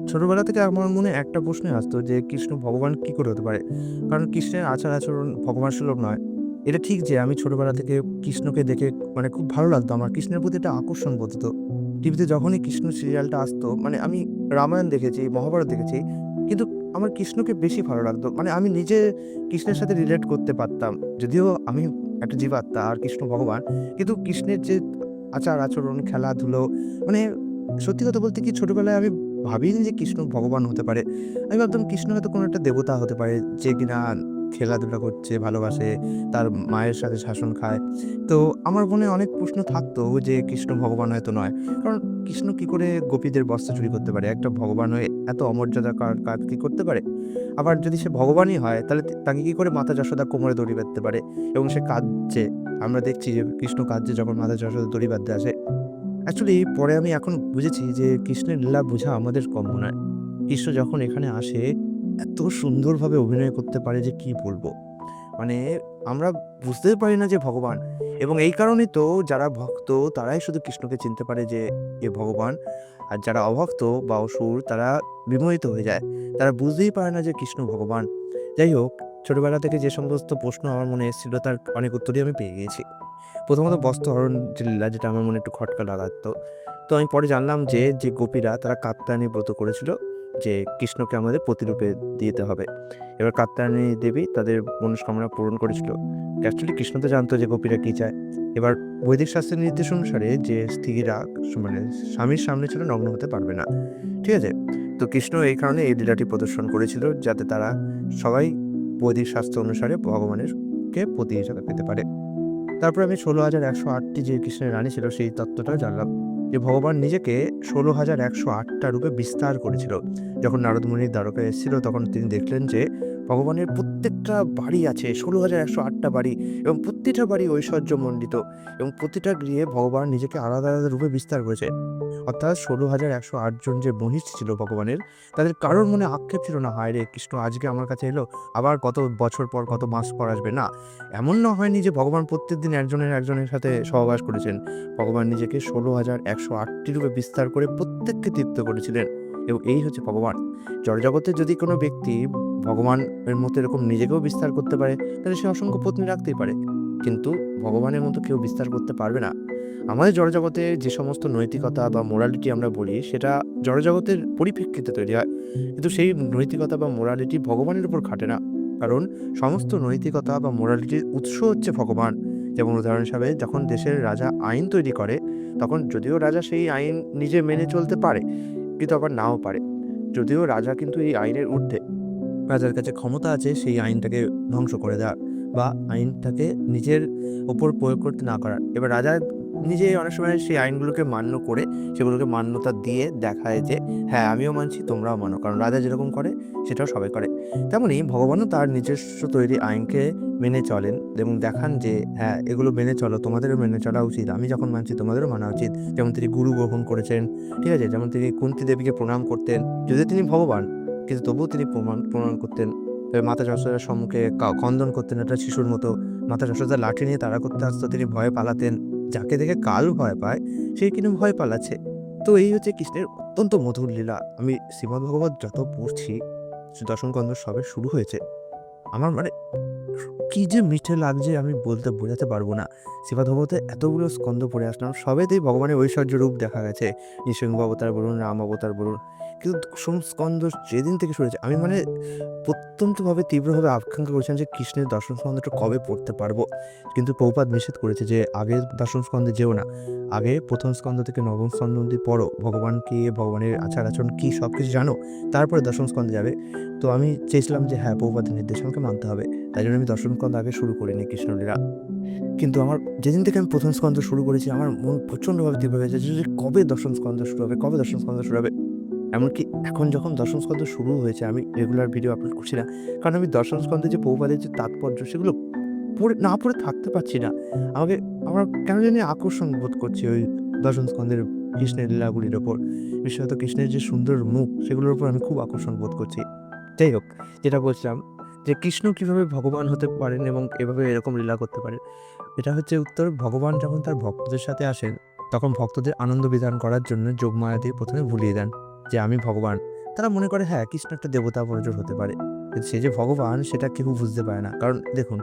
ছোটবেলা থেকে আমার মনে একটা প্রশ্নই আসতো যে কৃষ্ণ ভগবান কি করে হতে পারে? কারণ কৃষ্ণের আচার-আচরণ ভগবান সুলভ নয়। এটা ঠিক যে আমি ছোটবেলা থেকে কৃষ্ণকে দেখে খুব ভালো লাগতো আমার। কৃষ্ণের প্রতি একটা আকর্ষণ বোধ হতো। টিভিতে যখনই কৃষ্ণ সিরিয়ালটা আসতো আমি রামায়ণ দেখেছি, মহাভারত দেখেছি। কিন্তু আমার কৃষ্ণকে বেশি ভালো লাগতো। আমি নিজে কৃষ্ণের সাথে রিলেট করতে পারতাম। যদিও আমি একটা জীবাত্মা আর কৃষ্ণ ভগবান। কিন্তু কৃষ্ণের যে আচার-আচরণ, খেলাধুলো মানে সত্যি কথা বলতে কি ছোটবেলায় আমি ভাবিনি যে কৃষ্ণ ভগবান হতে পারে। আমি ভাবতাম কৃষ্ণ হয়তো কোনো একটা দেবতা হতে পারে যে কিনা খেলাধুলা করছে, ভালোবাসে, তার মায়ের সাথে শাসন খায়। তো আমার মনে অনেক প্রশ্ন থাকতো যে কৃষ্ণ ভগবান হয়তো নয়। কারণ কৃষ্ণ কি করে গোপীদের বস্ত্র চুরি করতে পারে? একটা ভগবান হয়ে এত অমর্যাদাকর কাজ কি করতে পারে? আবার যদি সে ভগবানই হয় তাহলে তাকে কি করে মাতা যশোদা কোমরে দড়ি বাঁধতে পারে? এবং সে কাঁদছে। আমরা দেখছি যে কৃষ্ণ কাঁদছে যখন মাতা যশোদা দড়ি বাঁধতে আসে। অ্যাকচুয়ালি পরে আমি এখন বুঝেছি যে কৃষ্ণের লীলা বোঝা আমাদের কম মনে হয়। কৃষ্ণ যখন এখানে আসে এত সুন্দরভাবে অভিনয় করতে পারে যে কি বলবো? মানে আমরা বুঝতেই পারি না যে ভগবান এবং এই কারণেই তো যারা ভক্ত তারাই শুধু কৃষ্ণকে চিনতে পারে যে এ ভগবান। আর যারা অভক্ত বা অসুর তারা বিমোহিত হয়ে যায়। তারা বুঝতেই পারে না যে কৃষ্ণ ভগবান। যাই হোক, ছোটবেলা থেকে যে সমস্ত প্রশ্ন আমার মনে এসেছিল তার অনেক উত্তরই আমি পেয়ে গিয়েছি। প্রথমত বস্ত্রহরণ যে লীলা যেটা আমার মনে একটু খটকা লাগাতো। তো আমি পরে জানলাম যে গোপীরা তারা কাত্যায়নী ব্রত করেছিল যে কৃষ্ণকে আমাদের প্রতিরূপে দিতে হবে। এবার কাত্যায়নী দেবী তাদের মনস্কামনা পূরণ করেছিল। অ্যাকচুয়ালি কৃষ্ণ তো জানতো যে গোপীরা কি চায়। এবার বৈদিক শাস্ত্রের নির্দেশ অনুসারে যে স্ত্রীরা মানে স্বামীর সামনে ছিল নগ্ন হতে পারবে না। ঠিক আছে? তো কৃষ্ণ এই কারণে এই লীলাটি প্রদর্শন করেছিল যাতে তারা সবাই বৈদিক শাস্ত্র অনুসারে ভগবানের কে পতি হিসাবে পেতে পারে। তারপরে আমি ১৬,১০৮টি যে কৃষ্ণের রানী ছিল সেই তত্ত্বটাও জানলাম। যে ভগবান নিজেকে ১৬,১০৮টা রূপে বিস্তার করেছিল। যখন নারদ মুনি দ্বারকায় এসেছিল তখন তিনি দেখলেন যে ভগবানের প্রত্যেকটা বাড়ি আছে ১৬,১০৮টা বাড়ি এবং প্রতিটা বাড়ি ঐশ্বর্যমণ্ডিত এবং প্রতিটা গৃহে ভগবান নিজেকে আলাদা, আলাদা রূপে বিস্তার করেছে। অর্থাৎ ১৬,১০৮ জন যে মহিষী ছিল ভগবানের, তাদের কারোর মনে আক্ষেপ ছিল না, "হায়রে! কৃষ্ণ আজকে আমার কাছে এলো, আবার কত বছর পর, কত মাস পর আসবে।" না, এমন হয়নি যে ভগবান প্রত্যেকদিন একজনের সাথে সহবাস করেছেন। ভগবান নিজেকে ১৬,১০৮টি রূপে বিস্তার করে প্রত্যেককে তৃপ্ত করেছিলেন এবং এই হচ্ছে ভগবান। জড়জগতে যদি কোনো ব্যক্তি ভগবানের মতো এরকম নিজেকেও বিস্তার করতে পারে, তাহলে সে অসংখ্য পত্নী রাখতেই পারে। কিন্তু ভগবানের মতো কেউ বিস্তার করতে পারবে না। আমাদের জড়জগতে যে সমস্ত নৈতিকতা বা মোরালিটি আমরা বলি, সেটা জড়জগতের পরিপ্রেক্ষিতে তৈরি হয়। কিন্তু সেই নৈতিকতা বা মোরালিটি ভগবানের উপর খাটে না। কারণ সমস্ত নৈতিকতা বা মোরালিটির উৎস হচ্ছে ভগবান। যেমন উদাহরণ হিসাবে যখন দেশের রাজা আইন তৈরি করে, তখন যদিও রাজা সেই আইন নিজে মেনে চলতে পারে, কিন্তু আবার নাও পারে। যদিও রাজা কিন্তু এই আইনের ঊর্ধ্বে। রাজার কাছে ক্ষমতা আছে সেই আইনটাকে ধ্বংস করে দেওয়ার বা আইনটাকে নিজের ওপর প্রয়োগ করতে না করার। এবার রাজা নিজে অনেক সময় সেই আইনগুলোকে মান্য করে সেগুলোকে মান্যতা দিয়ে দেখায় যে, "হ্যাঁ, আমিও মানছি, তোমরাও মানো।" কারণ রাজা যেরকম করে সেটাও সবাই করে। তেমনি ভগবানও তার নিজস্ব তৈরি আইনকে মেনে চলেন এবং দেখান যে, "হ্যাঁ, এগুলো মেনে চলো, তোমাদেরও মেনে চলা উচিত। আমি যখন মানছি তোমাদেরও মানা উচিত।" যেমন তিনি গুরু গ্রহণ করেছেন, ঠিক আছে? যেমন তিনি কুন্তী দেবীকে প্রণাম করতেন। যদিও তিনি ভগবান, কিন্তু তবুও তিনি প্রণাম করতেন। মাতা যশোদার সম্মুখে খন্দন করতেন একটা শিশুর মতো। মাতা যশোদা লাঠি নিয়ে তাড়া করতে আসতো, তিনি ভয়ে পালাতেন। যাকে দেখে কাল ভয় পায়, সে কিন্তু ভয় পালাচ্ছে। তো এই হচ্ছে কৃষ্ণের অত্যন্ত মধুর লীলা। আমি শ্রীমদ্ভগবত যত পড়ছি, দশমস্কন্ধ সবে শুরু হয়েছে। আমার কি যে মিঠে লাগছে আমি বলতে বোঝাতে পারবো না। শ্রীমদ্ভগবতে এতগুলো স্কন্ধ পড়ে আসলাম, সবেতেই ভগবানের ঐশ্বর্য রূপ দেখা গেছে। নৃসিংহ অবতার বলুন, রাম অবতার বলুন। কিন্তু দশম স্কন্ধ যেদিন থেকে শুরু হয়েছে আমি প্রত্যন্তভাবে তীব্রভাবে আকাঙ্ক্ষা করেছিলাম যে কৃষ্ণের দশম স্কন্ধটা কবে পড়তে পারবো। কিন্তু প্রভুপাদ নিষেধ করেছে যে আগে দশম স্কন্ধে যেও না। আগে ১ম স্কন্ধ থেকে নবম স্কন্ধ অব্দি পড়ো। ভগবান কে, ভগবানের আচার-আচরণ কি সবকিছু জানো। তারপরে দশম স্কন্ধে যাবে। তো আমি চেয়েছিলাম যে হ্যাঁ, প্রভুপাদের নির্দেশ আমাকে মানতে হবে। তাই জন্য আমি দশম স্কন্ধ আগে শুরু করিনি কৃষ্ণলীলা। কিন্তু আমার যেদিন থেকে আমি ১ম স্কন্ধ শুরু করেছি আমার মন প্রচণ্ডভাবে তীব্র হয়ে যাচ্ছে যে কবে দশম স্কন্ধ শুরু হবে, কবে দশম স্কন্ধ শুরু হবে? এমনকি এখন যখন দশম স্কন্ধ শুরু হয়েছে আমি রেগুলার ভিডিও আপলোড করছি না। কারণ আমি দশম স্কন্ধে যে প্রভুপাদের যে তাৎপর্য সেগুলো না পড়ে থাকতে পারছি না। আমাকে আমার কেন জানি আকর্ষণ বোধ করছি ওই দশম স্কন্ধের কৃষ্ণের লীলাগুলির ওপর। বিশেষত কৃষ্ণের যে সুন্দর মুখ সেগুলোর উপর আমি খুব আকর্ষণ বোধ করছি। যাই হোক, যেটা বলছিলাম যে কৃষ্ণ কিভাবে ভগবান হতে পারেন এবং এভাবে এরকম লীলা করতে পারেন। এটা হচ্ছে উত্তর, ভগবান যখন তার ভক্তদের সাথে আসেন, তখন ভক্তদের আনন্দ বিধান করার জন্য যোগমায়া দিয়ে ১ম এ ভুলিয়ে দেন যে, "আমি ভগবান।" তারা মনে করে হ্যাঁ, কৃষ্ণ একটা দেবতা প্রয়োজন হতে পারে। কিন্তু সে যে ভগবান সেটা কেউ বুঝতে পারে না। কারণ দেখুন,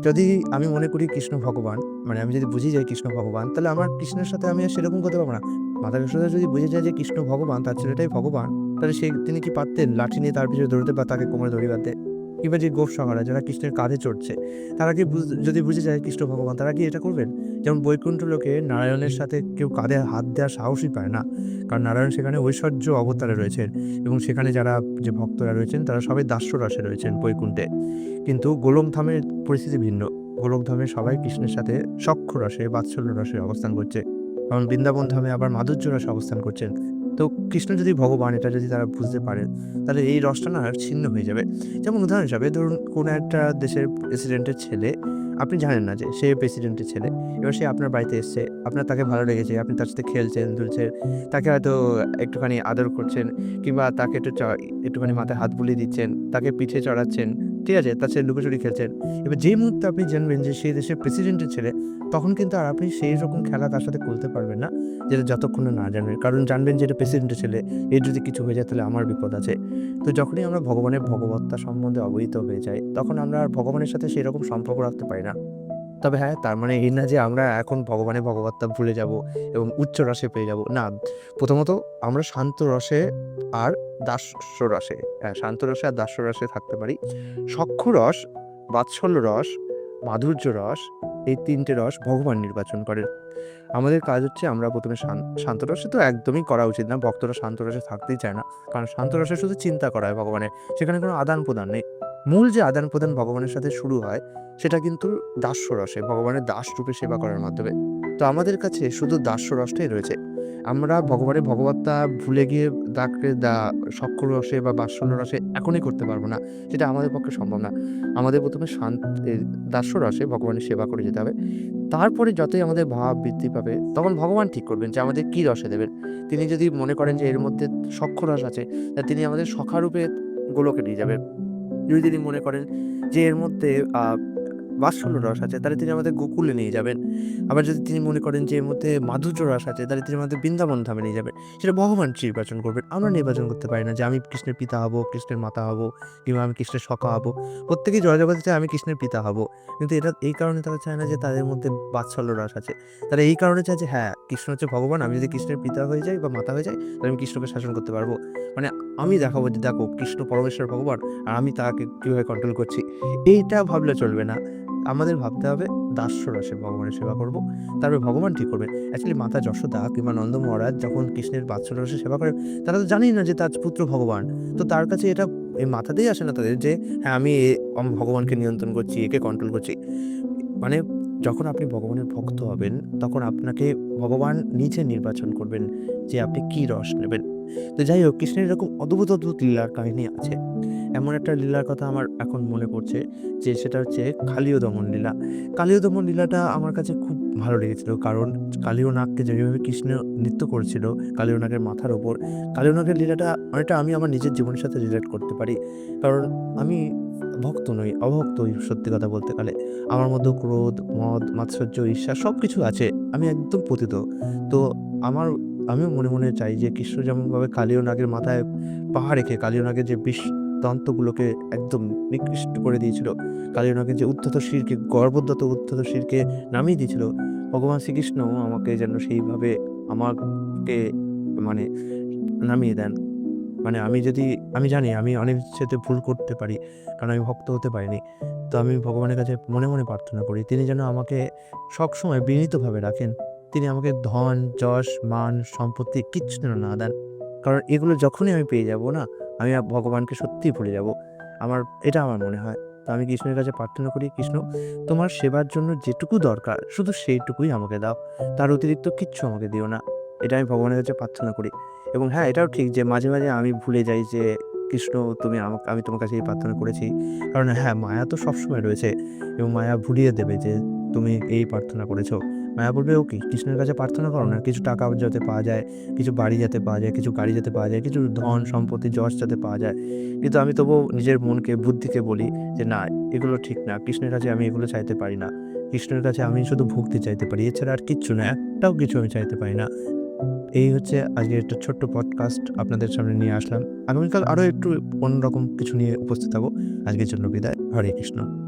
যদি আমি মনে করি কৃষ্ণ ভগবান, মানে আমি যদি বুঝে যাই কৃষ্ণ ভগবান, তাহলে আমার কৃষ্ণের সাথে আমি আর সেরকম করতে পারবো না। মাতা যশোদা যদি বুঝে যায় যে কৃষ্ণ ভগবান, তার ছেলেটাই ভগবান, তাহলে তিনি কি পারতেন লাঠি নিয়ে তার পিছনে দৌড়তে বা তাকে কোমরে দড়ি বাঁধতে? কিংবা যে গোপসখারা যারা কৃষ্ণের কাঁধে চড়ছে, তারা কি যদি বুঝে যায় কৃষ্ণ ভগবান, তারা কি এটা করবেন? যেমন বৈকুণ্ঠ লোকে নারায়ণের সাথে কেউ কাঁধে হাত দেওয়ার সাহসই পায় না। কারণ নারায়ণ সেখানে ঐশ্বর্য অবতারে রয়েছেন এবং সেখানে যারা যে ভক্তরা রয়েছেন তারা সবাই দাস্যরসে রয়েছেন বৈকুণ্ঠে। কিন্তু গোলকধামের পরিস্থিতি ভিন্ন। গোলকধামে সবাই কৃষ্ণের সাথে সখ্য রসে, বাৎসল্য রসে অবস্থান করছে। কারণ বৃন্দাবন ধামে আবার মাধুর্য রসে অবস্থান করছেন। তো কৃষ্ণ যদি ভগবান এটা যদি তারা বুঝতে পারেন, তাহলে এই রসটা না আর ছিন্ন হয়ে যাবে। যেমন উদাহরণ হিসাবে ধরুন কোনো একটা দেশের প্রেসিডেন্টের ছেলে, আপনি জানেন না যে সে প্রেসিডেন্টের ছেলে। এবার সে আপনার বাড়িতে এসছে, আপনার তাকে ভালো লেগেছে, আপনি তার সাথে খেলছেন, দুলছেন, তাকে হয়তো একটুখানি আদর করছেন কিংবা তাকে একটুখানি মাথায় হাত বুলিয়ে দিচ্ছেন, তাকে পিঠে চড়াচ্ছেন, ঠিক আছে? তার সাথে লুকোচুরি খেলছেন। এবার যেই মুহূর্তে আপনি জানবেন যে সেই দেশের প্রেসিডেন্টের ছেলে, তখন কিন্তু আর আপনি সেই রকম খেলা তার সাথে করতে পারবেন না, যেটা যতক্ষণ না জানবেন। কারণ জানবেন যে এটা প্রেসিডেন্টের ছেলে, এর যদি কিছু হয়ে যায় তাহলে আমার বিপদ আছে। তো যখনই আমরা ভগবানের ভগবত্তা সম্বন্ধে অবহিত হয়ে যাই, তখন আমরা আর ভগবানের সাথে সেরকম সম্পর্ক রাখতে পারি না। তবে হ্যাঁ, তার মানে এই না যে আমরা এখন ভগবানের ভগবত্তা ভুলে যাব এবং উচ্চ রসে পেয়ে যাব। না, প্রথমত আমরা শান্ত রসে আর দাস্য রসে, শান্ত রসে আর দাস্য রসে থাকতে পারি। সখ্য রস, বাৎসল্য রস, মাধুর্য রস, এই ৩ টে রস ভগবান নির্বাচন করেন। আমাদের কাজ হচ্ছে আমরা প্রথমে শান্ত রসে তো একদমই করা উচিত না। ভক্তরা শান্ত রসে থাকতেই চায় না। কারণ শান্ত রসে শুধু চিন্তা করা হয় ভগবানের। সেখানে কোনো আদান-প্রদান নেই। মূল যে আদান-প্রদান ভগবানের সাথে শুরু হয়, সেটা কিন্তু দাস্য রসে, ভগবানের দাস রূপে সেবা করার মাধ্যমে। তো আমাদের কাছে শুধু দাস্য রসটাই রয়েছে। আমরা ভগবানের ভগবত্তা ভুলে গিয়ে সখ্য রসে বা বাৎসল্য রসে এখনই করতে পারবো না। সেটা আমাদের পক্ষে সম্ভব না। আমাদের প্রথমে দাস্য রসে ভগবানের সেবা করে যেতে হবে। তারপরে যতই আমাদের ভাব বৃদ্ধি পাবে, তখন ভগবান ঠিক করবেন যে আমাদের কী রসে দেবেন। তিনি যদি মনে করেন যে এর মধ্যে সখ্য রস আছে, তা তিনি আমাদের সখারূপে গোলকে নিয়ে যাবেন। যদি তিনি মনে করেন যে এর মধ্যে আ বাৎসল্য রস আছে, তাহলে তিনি আমাদের গোকুলে নিয়ে যাবেন। আবার যদি তিনি মনে করেন যে এর মধ্যে মাধুর্য রস আছে, তাহলে তিনি আমাদের বৃন্দাবন ধামে নিয়ে যাবেন। সেটা ভগবান নির্বাচন করবেন। আমরা নির্বাচন করতে পারি না যে আমি কৃষ্ণের পিতা হব, কৃষ্ণের মাতা হব কিংবা আমি কৃষ্ণের সখা হব। প্রত্যেকেই জয় জগতে চায় আমি কৃষ্ণের পিতা হব। কিন্তু এটা এই কারণে তারা চায় না যে তাদের মধ্যে বাৎসল্য রস আছে। তারা এই কারণে চায় যে হ্যাঁ, কৃষ্ণ হচ্ছে ভগবান। আমি যদি কৃষ্ণের পিতা হয়ে যাই বা মাতা হয়ে যাই, তাহলে আমি কৃষ্ণকে শাসন করতে পারবো। মানে আমি দেখাবো যে দেখো কৃষ্ণ পরমেশ্বর ভগবান আর আমি তাকে কিভাবে কন্ট্রোল করছি। এইটা ভাবলে চলবে না। আমাদের ভাবতে হবে দাস্য রসে ভগবানের সেবা করব। তারপরে ভগবান ঠিক করবেন। অ্যাকচুয়ালি মাতা যশোদা কিংবা নন্দ মহারাজ যখন কৃষ্ণের বাৎসল্য রসে সেবা করেন, তারা তো জানেই না যে তার পুত্র ভগবান। তো তার কাছে এটা এই মাথাতেই আসে না তাদের যে হ্যাঁ, আমি ভগবানকে নিয়ন্ত্রণ করছি, একে কন্ট্রোল করছি। মানে যখন আপনি ভগবানের ভক্ত হবেন, তখন আপনাকে ভগবান নিজে নির্বাচন করবেন যে আপনি কি রস নেবেন। তো যাই হোক, কৃষ্ণের এরকম অদ্ভুত, অদ্ভুত লীলার কাহিনী আছে। এমন একটা লীলার কথা আমার এখন মনে পড়ছে যে সেটা হচ্ছে কালীয় দমন লীলা। কালীয় দমন লীলাটা আমার কাছে খুব ভালো লেগেছিল। কারণ কালীয় নাগকে যেভাবে কৃষ্ণ নৃত্য করেছিল কালীয় নাগের মাথার ওপর, কালীয় নাগের লীলাটা অনেকটা আমি আমার নিজের জীবনের সাথে রিলেট করতে পারি। কারণ আমি ভক্ত নই, অভক্তই সত্যি কথা বলতে গেলে। আমার মধ্যে ক্রোধ, মদ, মাৎসর্য, ঈর্ষা সবকিছু আছে। আমি একদম পতিত। তো আমার আমিও মনে, মনে চাই যে কৃষ্ণ যেমনভাবে কালীয় নাগের মাথায় পা রেখে কালীয় নাগের যে দন্তগুলোকে একদম নিকৃষ্ট করে দিয়েছিল। কালীয় নাগের যে উদ্ধত শিরকে গর্ভোদ্যত উদ্ধত শিরকে নামিয়ে দিয়েছিল। ভগবান শ্রীকৃষ্ণ আমাকে যেন সেইভাবে আমাকে মানে নামিয়ে দেন। মানে আমি জানি আমি অনেক কিছুতে ভুল করতে পারি। কারণ আমি ভক্ত হতে পারিনি। তো আমি ভগবানের কাছে মনে, মনে প্রার্থনা করি। তিনি যেন আমাকে সবসময় বিনীতভাবে রাখেন। তিনি আমাকে ধন, যশ, মান, সম্পত্তি কিচ্ছু যেন না দেন। কারণ এগুলো যখনই আমি পেয়ে যাব না, আমি ভগবানকে সত্যিই ভুলে যাব। এটা আমার মনে হয়। তো আমি কৃষ্ণের কাছে প্রার্থনা করি, "কৃষ্ণ, তোমার সেবার জন্য যেটুকু দরকার শুধু সেইটুকুই আমাকে দাও। তার অতিরিক্ত কিচ্ছু আমাকে দিও না।" এটা আমি ভগবানের কাছে প্রার্থনা করি। এবং হ্যাঁ, এটাও ঠিক যে মাঝে, মাঝে আমি ভুলে যাই যে কৃষ্ণ আমি তোমার কাছে এই প্রার্থনা করেছি। কারণ হ্যাঁ, মায়া তো সবসময় রয়েছে এবং মায়া ভুলিয়ে দেবে যে তুমি এই প্রার্থনা করেছ। মায়া বলবে, "ওকে, কৃষ্ণের কাছে প্রার্থনা করো না। কিছু টাকা যাতে পাওয়া যায়, কিছু বাড়ি যাতে পাওয়া যায়, কিছু গাড়ি যাতে পাওয়া যায়, কিছু ধন সম্পত্তি যশ যাতে পাওয়া যায়।" কিন্তু আমি তবুও নিজের মনকে বুদ্ধিকে বলি যে না, এগুলো ঠিক না। কৃষ্ণের কাছে আমি এগুলো চাইতে পারি না। কৃষ্ণের কাছে আমি শুধু ভক্তি চাইতে পারি। এছাড়া আর কিচ্ছু না। একটাও কিছু আমি চাইতে পারি না। এই হচ্ছে আজকের একটা ছোট্ট পডকাস্ট আপনাদের সামনে নিয়ে আসলাম। আগামীকাল আরও একটু অন্যরকম কিছু নিয়ে উপস্থিত হব। আজকের জন্য বিদায়। হরে কৃষ্ণ।